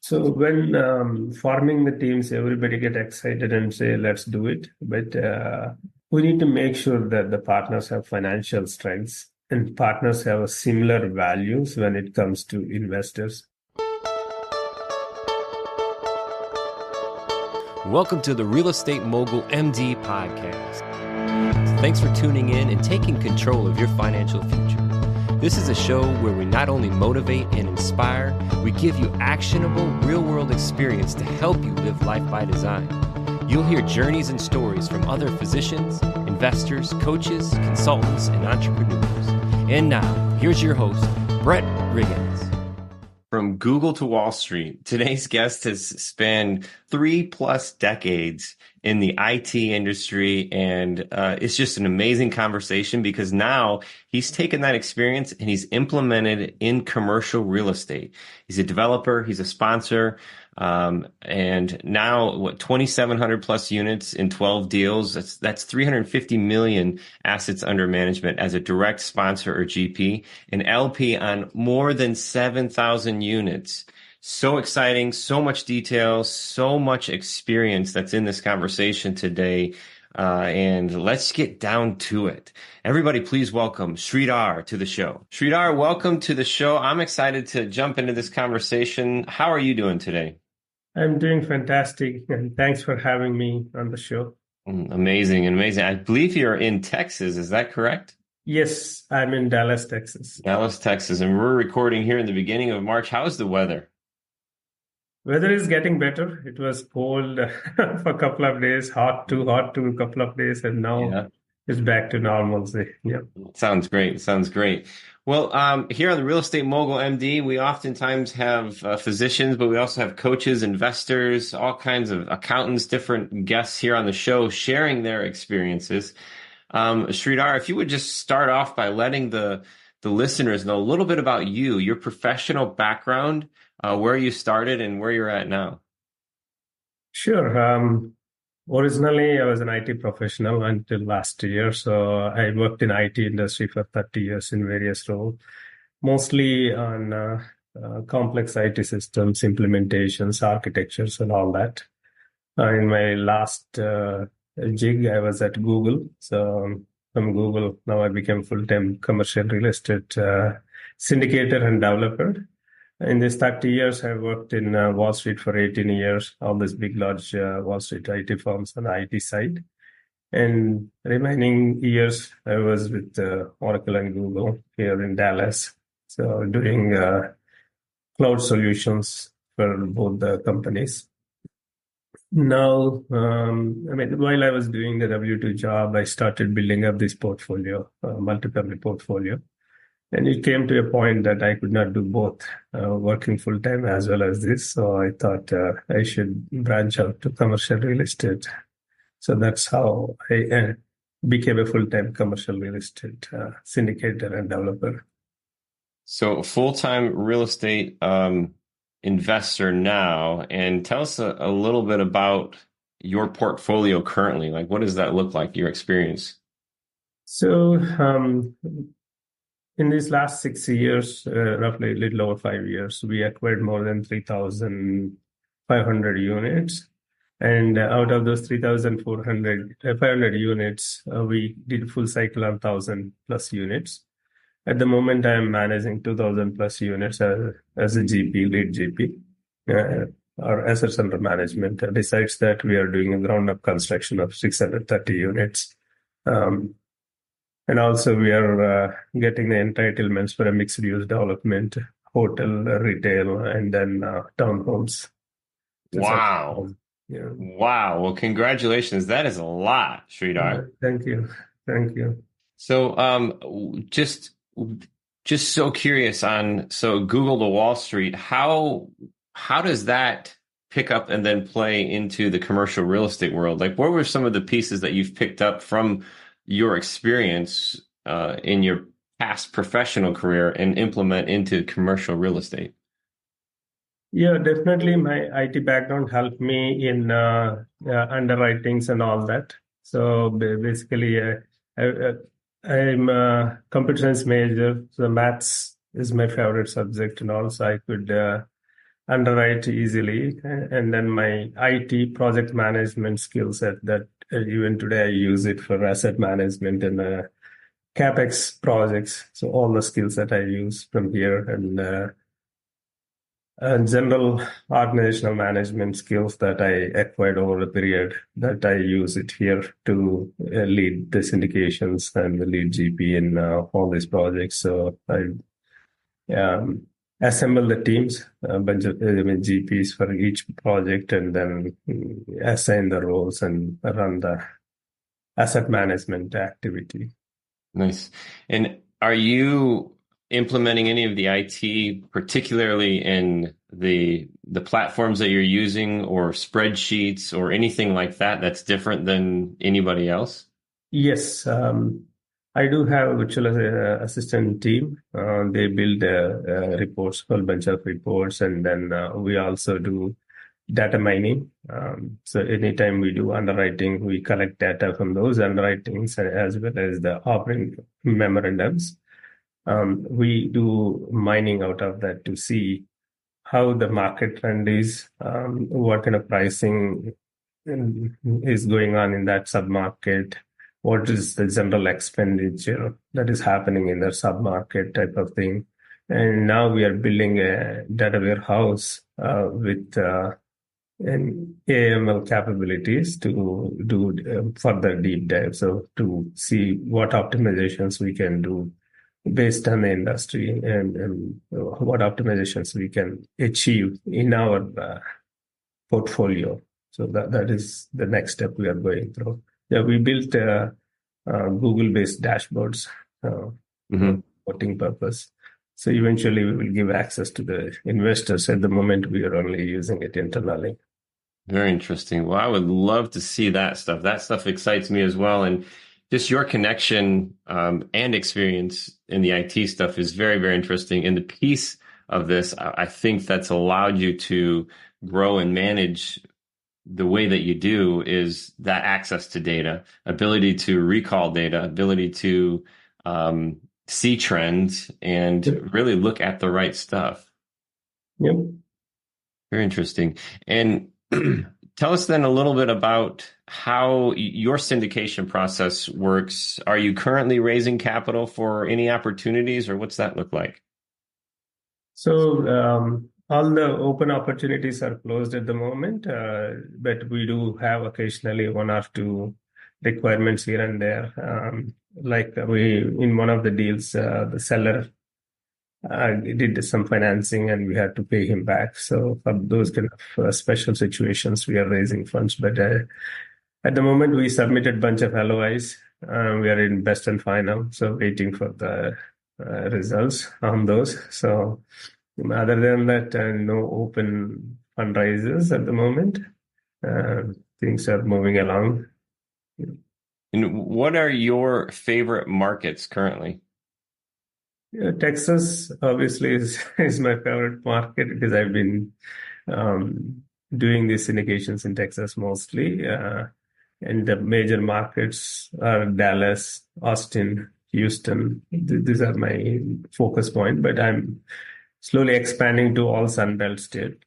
So when forming the teams, everybody get excited and say, let's do it. But we need to make sure that the partners have financial strengths and partners have similar values when it comes to investors. Welcome to the Real Estate Mogul MD podcast. Thanks for tuning in and taking control of your financial future. This is a show where we not only motivate and inspire, we give you actionable, real-world experience to help you live life by design. You'll hear journeys and stories from other physicians, investors, coaches, consultants, and entrepreneurs. And now, here's your host, Brett Riggins. From Google to Wall Street, today's guest has spanned 3+ decades in the IT industry, and it's just an amazing conversation because now he's taken that experience and he's implemented it in commercial real estate. He's a developer, he's a sponsor, and now 2,700 plus units in 12 deals. That's 350 million assets under management as a direct sponsor or GP, an LP on more than 7,000 units. So exciting, so much detail, so much experience that's in this conversation today. And let's get down to it. Everybody, please welcome Sridhar to the show. Sridhar, welcome to the show. I'm excited to jump into this conversation. How are you doing today? I'm doing fantastic, and thanks for having me on the show. Amazing. I believe you're in Texas. Is that correct? Yes, I'm in Dallas, Texas. Dallas, Texas. And we're recording here in the beginning of March. How's the weather? Weather is getting better. It was cold for a couple of days, hot to a couple of days, and now it's back to normalcy. Yeah. Sounds great. Well, here on the Real Estate Mogul MD, we oftentimes have physicians, but we also have coaches, investors, all kinds of accountants, different guests here on the show sharing their experiences. Sridhar, if you would just start off by letting the listeners know a little bit about you, your professional background, where you started and where you're at now. Sure. Originally, I was an IT professional until last year. So I worked in IT industry for 30 years in various roles, mostly on complex IT systems, implementations, architectures, and all that. In my last gig, I was at Google. So from Google, now I became full-time commercial real estate syndicator and developer. In these 30 years, I worked in Wall Street for 18 years, all these big, large Wall Street IT firms on the IT side. And remaining years, I was with Oracle and Google here in Dallas. So doing cloud solutions for both the companies. Now, while I was doing the W-2 job, I started building up this portfolio, multi-family portfolio. And it came to a point that I could not do both, working full-time as well as this. So I thought I should branch out to commercial real estate. So that's how I became a full-time commercial real estate syndicator and developer. So full-time real estate investor now. And tell us a little bit about your portfolio currently. Like, what does that look like, your experience? So in these last 6 years, roughly a little over 5 years, we acquired more than 3,500 units. And out of those 500 units, we did full cycle on 1,000 plus units. At the moment, I am managing 2,000 plus units as a GP, lead GP, or assets under management. Besides that, we are doing a ground-up construction of 630 units. And also, we are getting the entitlements for a mixed-use development, hotel, retail, and then townhomes. Wow. Yeah. Wow. Well, congratulations. That is a lot, Sridhar. Thank you. So just so curious so Google to Wall Street, how does that pick up and then play into the commercial real estate world? Like, what were some of the pieces that you've picked up from your experience in your past professional career and implement into commercial real estate? Yeah, definitely. My IT background helped me in underwritings and all that. So basically, I'm a computer science major. So maths is my favorite subject, and also I could underwrite easily. And then my IT project management skill set that even today I use it for asset management and CapEx projects. So all the skills that I use from here and general organizational management skills that I acquired over the period that I use it here to lead the syndications and the lead GP in all these projects. So I assemble the teams, a bunch of GPs for each project, and then assign the roles and run the asset management activity. Nice. And are you implementing any of the IT, particularly in the platforms that you're using or spreadsheets or anything like that that's different than anybody else? Yes, I do have a virtual assistant team. They build reports, whole bunch of reports, and then we also do data mining. So anytime we do underwriting, we collect data from those underwritings as well as the offering memorandums. We do mining out of that to see how the market trend is, what kind of pricing is going on in that submarket, what is the general expenditure that is happening in the submarket type of thing. And now we are building a data warehouse with and AML capabilities to do further deep dive. So to see what optimizations we can do based on the industry and what optimizations we can achieve in our portfolio. So that is the next step we are going through. Yeah, we built Google-based dashboards for reporting purpose. So eventually we will give access to the investors. At the moment, we are only using it internally. Very interesting. Well, I would love to see that stuff. That stuff excites me as well. And just your connection and experience in the IT stuff is very, very interesting. And the piece of this, I think that's allowed you to grow and manage the way that you do is that access to data, ability to recall data, ability to see trends and really look at the right stuff. Yep. Very interesting. And tell us then a little bit about how your syndication process works. Are you currently raising capital for any opportunities, or what's that look like? So all the open opportunities are closed at the moment, but we do have occasionally one or two requirements here and there. Like we in one of the deals, the seller did some financing and we had to pay him back. So for those kind of special situations, we are raising funds. But at the moment, we submitted a bunch of LOIs. We are in best and final, so waiting for the results on those. So other than that, no open fundraisers at the moment. Things are moving along. And what are your favorite markets currently? Yeah, Texas obviously is my favorite market because I've been doing these syndications in Texas mostly. And the major markets are Dallas, Austin, Houston. These are my focus point, but I'm slowly expanding to all Sunbelt state.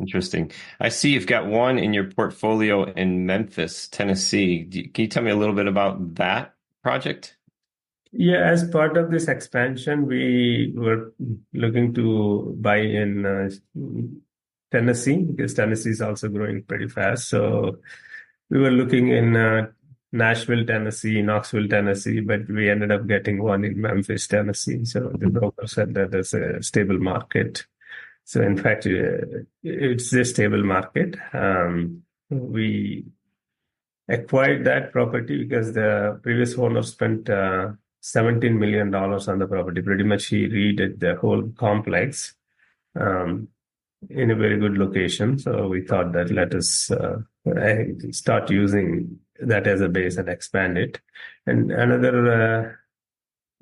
Interesting. I see you've got one in your portfolio in Memphis, Tennessee. Can you tell me a little bit about that project? Yeah, as part of this expansion, we were looking to buy in Tennessee because Tennessee is also growing pretty fast. So we were looking in Nashville, Tennessee, Knoxville, Tennessee, but we ended up getting one in Memphis, Tennessee. So the broker said that there's a stable market. So in fact, it's a stable market. We acquired that property because the previous owner spent $17 million on the property. Pretty much he redid the whole complex in a very good location. So we thought that let us start using that as a base and expand it. And another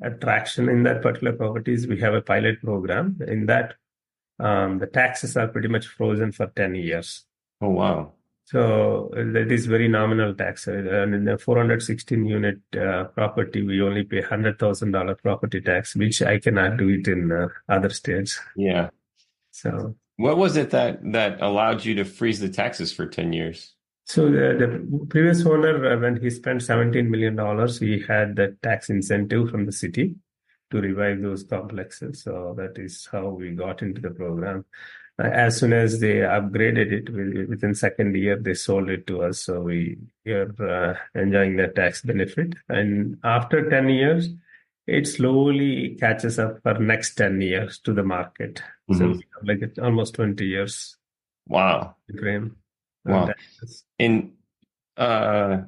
attraction in that particular property is we have a pilot program. In that, the taxes are pretty much frozen for 10 years. Oh, wow. So that is very nominal tax. And in the 416 unit property, we only pay $100,000 property tax, which I cannot do it in other states. Yeah. So, What was it that allowed you to freeze the taxes for 10 years? so the previous owner, when he spent $17 million, he had the tax incentive from the city to revive those complexes. So that is how we got into the program. As soon as they upgraded it, within second year, they sold it to us. So we are enjoying the tax benefit. And after 10 years, it slowly catches up for next 10 years to the market. So Hmm. we have like almost 20 years Wow. frame. Wow. In uh,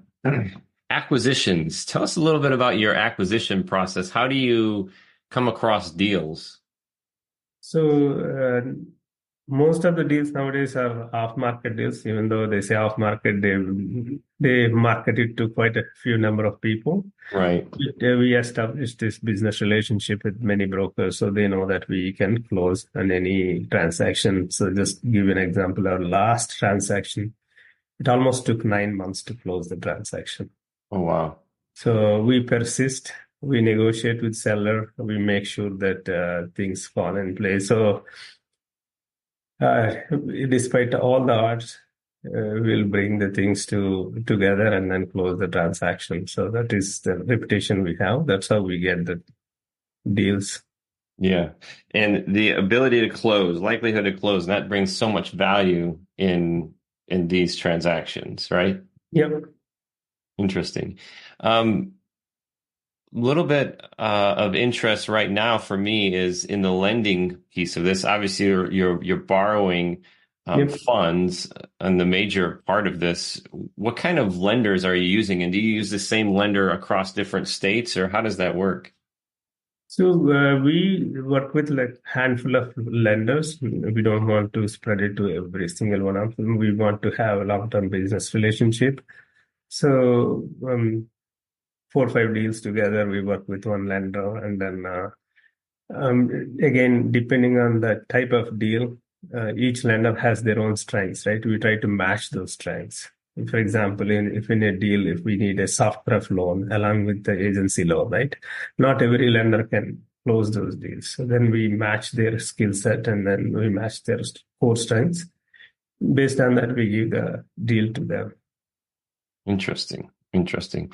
acquisitions, tell us a little bit about your acquisition process. How do you come across deals? So most of the deals nowadays are off-market deals, even though they say off-market, they market it to quite a few number of people. Right. We established this business relationship with many brokers, so they know that we can close on any transaction. So just give an example, our last transaction, it almost took 9 months to close the transaction. Oh, wow. So we persist, we negotiate with seller, we make sure that things fall in place. So despite all the odds, we'll bring the things together and then close the transaction. So that is the reputation we have. That's how we get the deals. Yeah. And the ability to close, likelihood to close, that brings so much value in these transactions, right? Yep. Interesting. Little bit of interest right now for me is in the lending piece of this. Obviously, you're borrowing Yep. funds, and the major part of this. What kind of lenders are you using, and do you use the same lender across different states, or how does that work? So we work with like handful of lenders. We don't want to spread it to every single one of them. We want to have a long-term business relationship. So 4 or 5 deals together, we work with one lender, and then again, depending on the type of deal, each lender has their own strengths, right? We try to match those strengths. For example, if in a deal, if we need a soft pref loan along with the agency loan, right? Not every lender can close those deals. So then we match their skill set and then we match their core strengths. Based on that, we give the deal to them. Interesting. Interesting.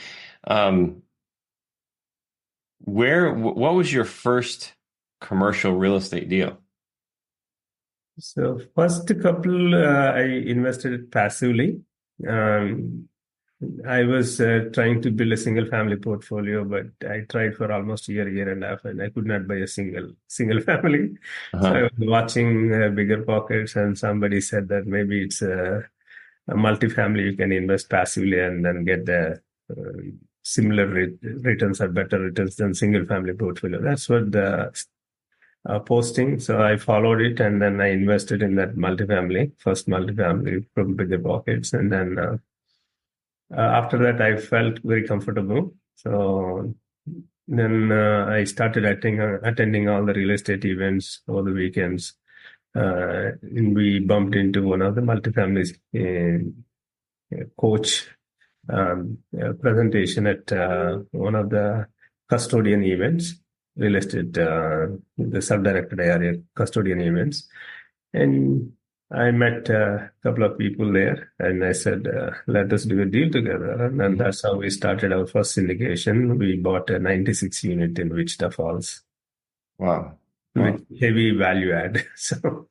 What was your first commercial real estate deal? So first couple, I invested passively. I was trying to build a single family portfolio, but I tried for almost a year and a half, and I could not buy a single family. So I Uh-huh. was watching Bigger Pockets, and somebody said that maybe it's a multifamily you can invest passively and then get the similar returns or better returns than single family portfolio. That's what the posting. So I followed it and then I invested in that first multifamily from Bigger Pockets. And then after that, I felt very comfortable. So then I started attending all the real estate events over the weekends. And we bumped into one of the multifamily coach presentation at one of the custodian events, real estate, the self-directed area custodian events. And I met a couple of people there and I said, let us do a deal together. And then that's how we started our first syndication. We bought a 96 unit in Wichita Falls Wow. Wow. with heavy value add. So,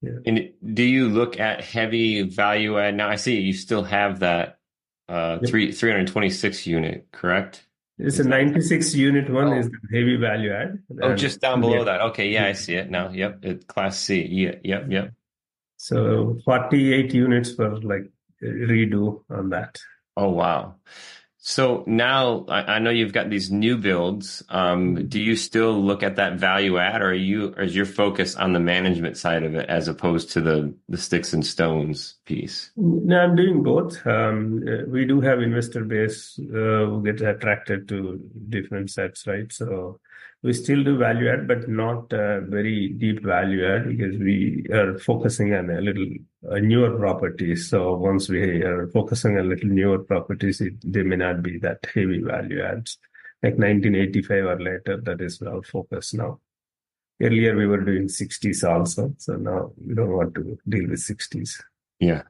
yeah. And do you look at heavy value add? Now I see you still have that Yep. 326 unit, correct? It's a 96 unit one Oh, is the heavy value add. oh, And just down below that. Okay, yeah, I see it now. Yep, Class C. Yeah, yep. so 48 units for like redo on that. Oh, wow. So now I know you've got these new builds. Do you still look at that value add, or is your focus on the management side of it as opposed to the sticks and stones piece? No, I'm doing both. We do have investor base who get attracted to different sets, right? So we still do value add, but not very deep value add because we are focusing on a little newer properties. So once we are focusing on a little newer properties, they may not be that heavy value adds, like 1985 or later. That is our focus now. Earlier we were doing 60s also, so now we don't want to deal with 60s. Yeah.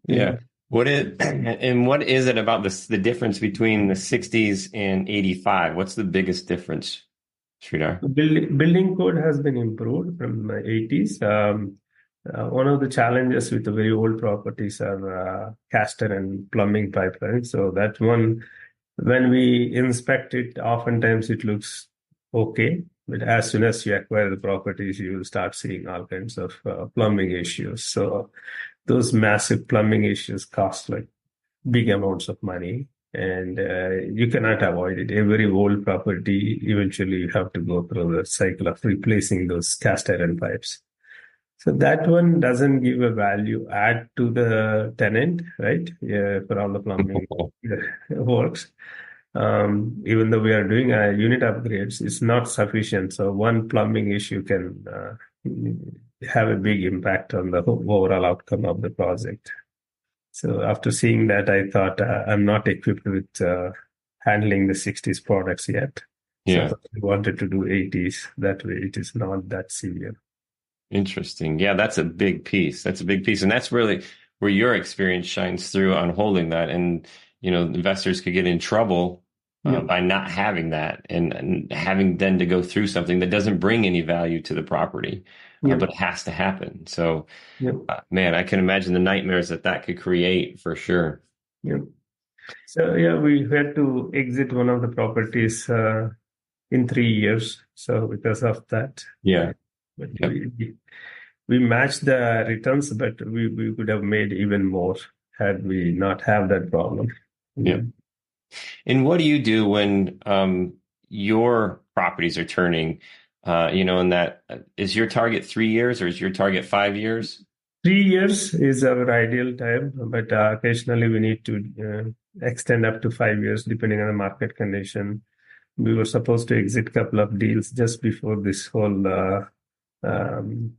Yeah. What is it about the difference between the 60s and 85? What's the biggest difference, Sridhar? Building code has been improved from the 80s. One of the challenges with the very old properties are caster and plumbing pipelines. So that one, when we inspect it, oftentimes it looks okay. But as soon as you acquire the properties, you will start seeing all kinds of plumbing issues. So those massive plumbing issues cost like big amounts of money, and you cannot avoid it. Every old property, eventually you have to go through the cycle of replacing those cast iron pipes. So that one doesn't give a value add to the tenant, right? Yeah, for all the plumbing works. Even though we are doing unit upgrades, it's not sufficient. So one plumbing issue can have a big impact on the overall outcome of the project. So after seeing that, I thought I'm not equipped with handling the 60s products yet. Yeah. So I wanted to do 80s. That way it is not that severe. Interesting. Yeah, that's a big piece. That's a big piece. And that's really where your experience shines through on holding that. And, investors could get in trouble by not having that and having then to go through something that doesn't bring any value to the property, but it has to happen. So, man, I can imagine the nightmares that could create for sure. Yeah. So, we had to exit one of the properties in 3 years. So because of that, but we matched the returns, but we could have made even more had we not have that problem. Yeah. And what do you do when your properties are turning, and that is your target 3 years or is your target 5 years? 3 years is our ideal time, but occasionally we need to extend up to 5 years depending on the market condition. We were supposed to exit a couple of deals just before this whole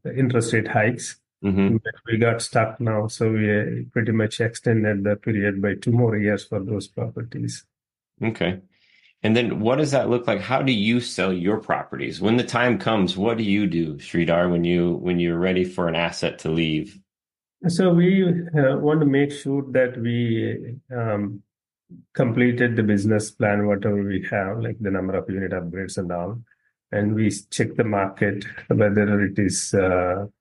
interest rate hikes. Mm-hmm. But we got stuck now, so we pretty much extended the period by 2 more years for those properties. Okay. And then what does that look like? How do you sell your properties? When the time comes, what do you do, Sridhar, when you're ready for an asset to leave? So we want to make sure that we completed the business plan, whatever we have, like the number of unit upgrades and all. And we check the market, whether it is the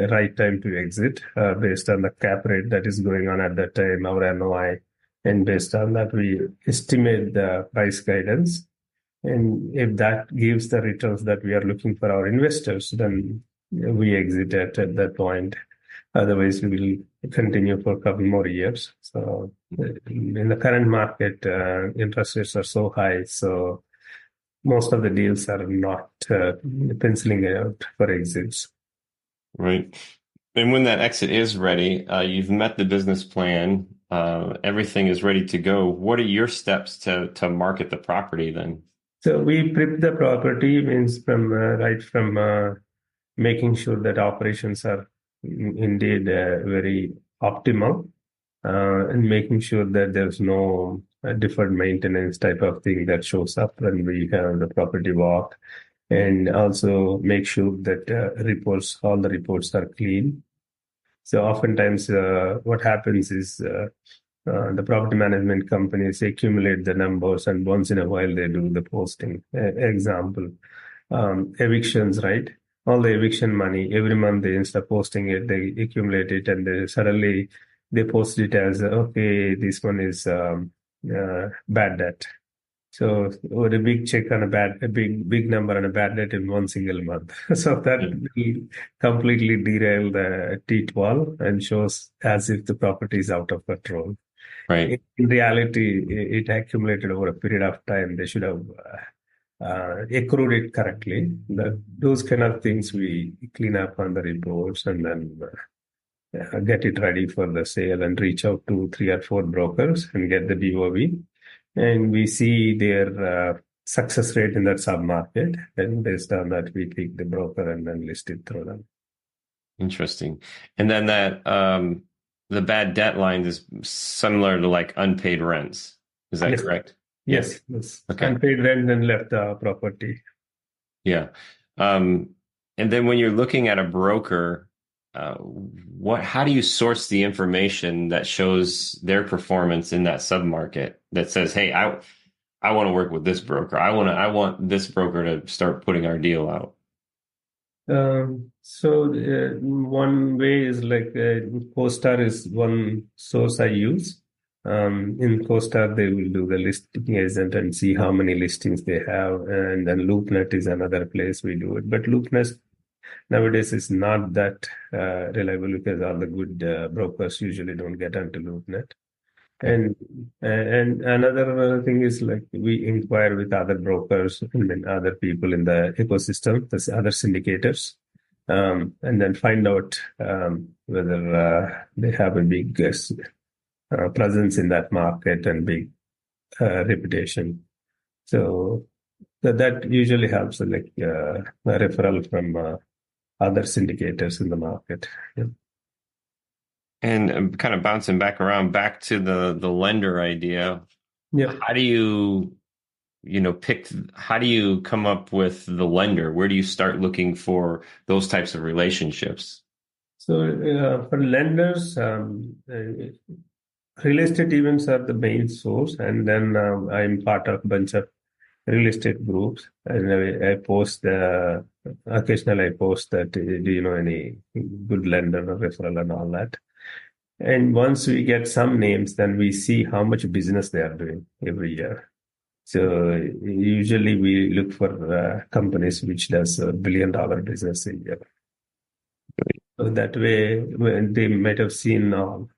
right time to exit based on the cap rate that is going on at that time, our NOI. And based on that, we estimate the price guidance. And if that gives the returns that we are looking for our investors, then we exit at that point. Otherwise, we will continue for a couple more years. So in the current market, interest rates are so high. So most of the deals are not penciling out for exits. Right. And when that exit is ready, you've met the business plan, everything is ready to go. What are your steps to market the property then? So we prep the property, means from making sure that operations are indeed very optimal, and making sure that there's no deferred maintenance type of thing that shows up when we have the property walk, and also make sure that all the reports are clean. So oftentimes what happens is the property management companies accumulate the numbers, and once in a while they do the posting. Example, evictions, right? All the eviction money, every month they instead of posting it, they accumulate it, and they post it as, okay, this one is bad debt. So or a big check on a big number on a bad debt in one single month. So that will completely derail the T12 and shows as if the property is out of control. Right. In reality, it accumulated over a period of time. They should have accrued it correctly. Those kind of things we clean up on the reports and then get it ready for the sale and reach out to 3 or 4 brokers and get the BOV. And we see their success rate in that sub-market. And based on that, we pick the broker and then list it through them. Interesting. And then that the bad debt line is similar to like unpaid rents. Is that correct? Yes. Okay. Unpaid rent and left the property. Yeah. Um, and then when you're looking at a broker, how do you source the information that shows their performance in that submarket that says, hey, I want to work with this broker. I want this broker to start putting our deal out. One way is like CoStar is one source I use. In CoStar, they will do the listing agent and see how many listings they have, and then LoopNet is another place we do it. But LoopNet nowadays is not that reliable because all the good brokers usually don't get onto LoopNet. Okay. And another thing is like we inquire with other brokers and then other people in the ecosystem, the other syndicators, and then find out whether they have a big presence in that market and big reputation. So that usually helps, like a referral from other syndicators in the market. Yeah. And kind of bouncing back to the lender idea. Yeah. How do you, how do you come up with the lender? Where do you start looking for those types of relationships? So for lenders, real estate events are the main source, and then I'm part of a bunch of real estate groups, and I post occasionally I post that do you know any good lender or referral and all that. And once we get some names, then we see how much business they are doing every year. So usually we look for companies which does $1 billion business a year. So that way, when they might have seen all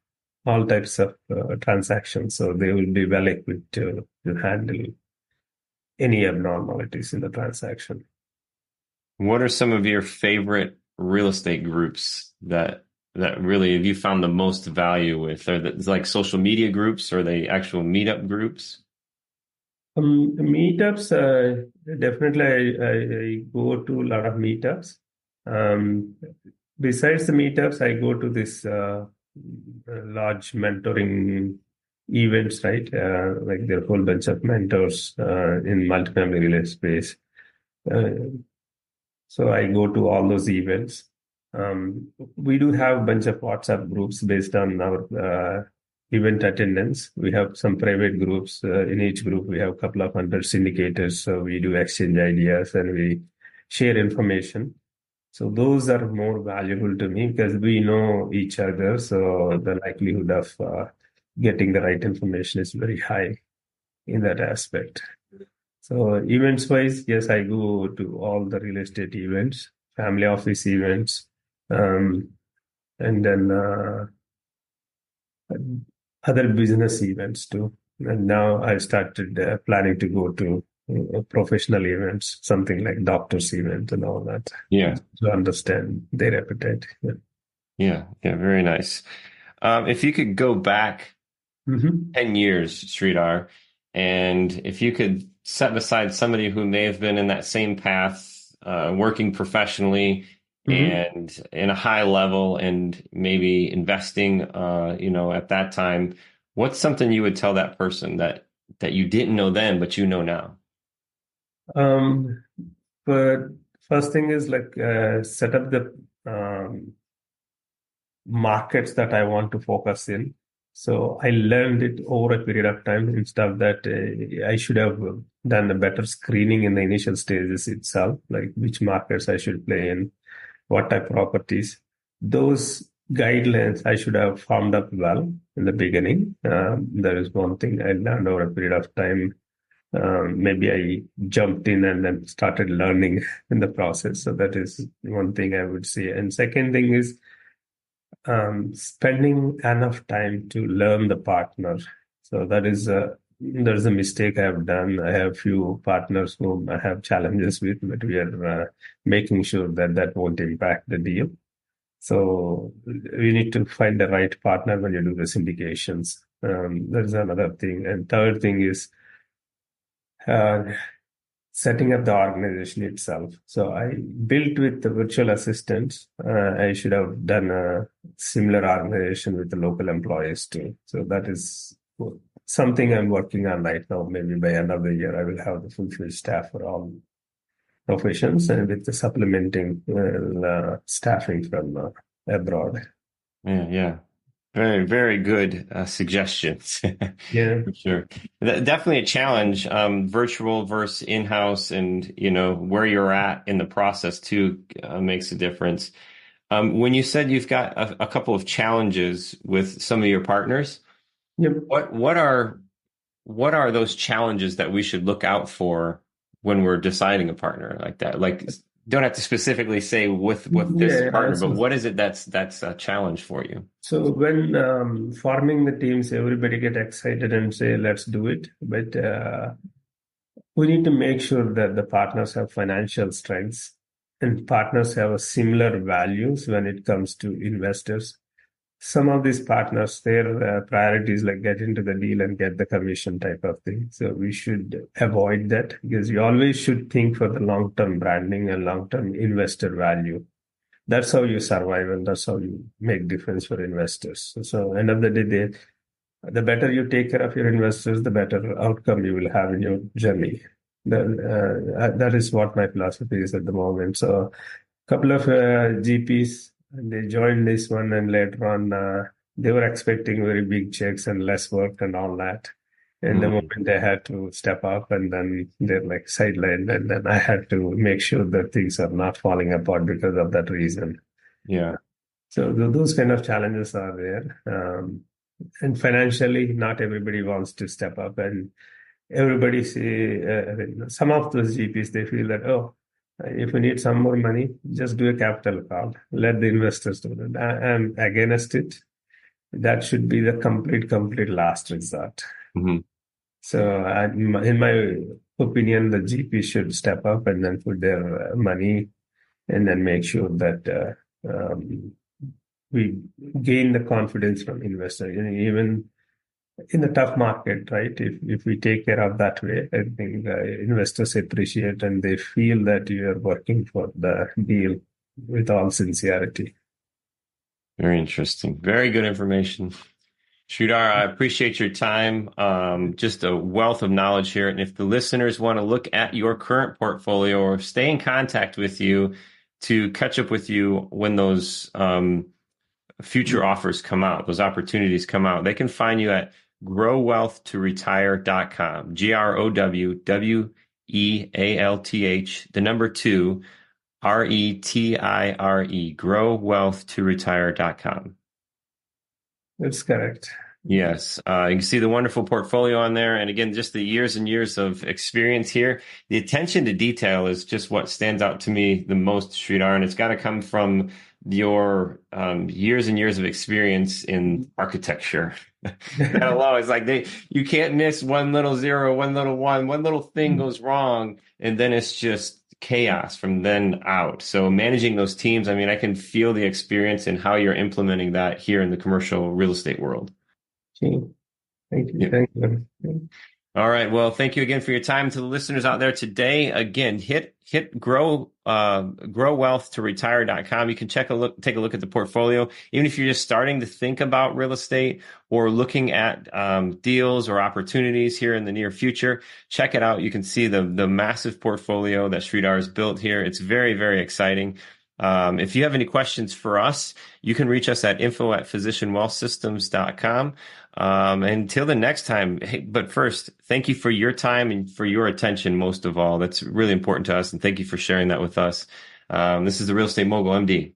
types of transactions, so they will be well equipped to handle any abnormalities in the transaction. What are some of your favorite real estate groups that really have you found the most value with? Are they like social media groups or are they actual meetup groups? Meetups, definitely I go to a lot of meetups. Um, Besides the meetups, I go to this large mentoring events, right? Like there are a whole bunch of mentors in multifamily real estate space. Uh, so I go to all those events. We do have a bunch of WhatsApp groups based on our event attendance. We have some private groups. In each group, we have a couple of hundred syndicators. So we do exchange ideas and we share information. So those are more valuable to me because we know each other. So the likelihood of getting the right information is very high in that aspect. So events wise, yes, I go to all the real estate events, family office events, um, and then other business events too. And now I started planning to go to professional events, something like doctors' event and all that, Yeah. to understand their appetite. Yeah. Yeah. Yeah. Very nice. If you could go back Mm-hmm. 10 years, Sridhar, and if you could set aside somebody who may have been in that same path, working professionally Mm-hmm. and in a high level and maybe investing, at that time, what's something you would tell that person that you didn't know then, but you know now? Um, but first thing is like set up the markets that I want to focus in. So I learned it over a period of time instead of that I should have done a better screening in the initial stages itself, like which markets I should play in, what type of properties. Those guidelines I should have formed up well in the beginning. That is one thing I learned over a period of time. Maybe I jumped in and then started learning in the process. So that is one thing I would say. And second thing is spending enough time to learn the partner. So there's a mistake I have done. I have few partners whom I have challenges with, but we are making sure that that won't impact the deal. So we need to find the right partner when you do the syndications. There's another thing. And third thing is uh, setting up the organization itself. So I built with the virtual assistants. I should have done a similar organization with the local employees too. So that is something I'm working on right now. Maybe by end of the year, I will have the full-fledged staff for all professions and with the supplementing staffing from abroad. Yeah. Very, very good suggestions. Yeah. For sure. Definitely a challenge, virtual versus in-house, and where you're at in the process too makes a difference. When you said you've got a couple of challenges with some of your partners, Yep. what are those challenges that we should look out for when we're deciding a partner like that? Like, don't have to specifically say with this partner, but what is it that's a challenge for you? So when forming the teams, everybody get excited and say, let's do it. But we need to make sure that the partners have financial strengths and partners have similar values when it comes to investors. Some of these partners, their priorities like get into the deal and get the commission type of thing. So we should avoid that because you always should think for the long-term branding and long-term investor value. That's how you survive and that's how you make difference for investors. So end of the day, the better you take care of your investors, the better outcome you will have in your journey. That is what my philosophy is at the moment. So a couple of GPs, they joined this one and later on they were expecting very big checks and less work and all that. And the moment they had to step up and then they're like sidelined and then I had to make sure that things are not falling apart because of that reason. Yeah. So those kind of challenges are there. And financially, not everybody wants to step up and everybody some of those GPs, they feel that, oh, if we need some more money, just do a capital call. Let the investors do that. I'm against it. That should be the complete last resort. Mm-hmm. So in my opinion, the GP should step up and then put their money and then make sure that we gain the confidence from investors. Even in the tough market, right? If we take care of that way, I think investors appreciate and they feel that you are working for the deal with all sincerity. Very interesting. Very good information. Sridhar, I appreciate your time. Just a wealth of knowledge here. And if the listeners want to look at your current portfolio or stay in contact with you to catch up with you when those future offers come out, those opportunities come out, they can find you at growwealthtoretire.com. GROWWEALTH, the number 2, RETIRE, growwealthtoretire.com. That's correct. Yes. You can see the wonderful portfolio on there. And again, just the years and years of experience here. The attention to detail is just what stands out to me the most, Sridhar. And it's got to come from your years and years of experience in architecture. That alone is like you can't miss one little zero, one little one little thing goes wrong, and then it's just chaos from then out. So managing those teams, I mean, I can feel the experience and how you're implementing that here in the commercial real estate world. Okay. Thank you. Yeah. Thank you. All right. Well, thank you again for your time. To the listeners out there today, again, hit growwealthtoretire.com. You can take a look at the portfolio. Even if you're just starting to think about real estate or looking at deals or opportunities here in the near future, check it out. You can see the massive portfolio that Sridhar has built here. It's very, very exciting. If you have any questions for us, you can reach us at info@physicianwealthsystems.com. Until the next time, but first, thank you for your time and for your attention most of all. That's really important to us, and thank you for sharing that with us. This is the Real Estate Mogul, MD.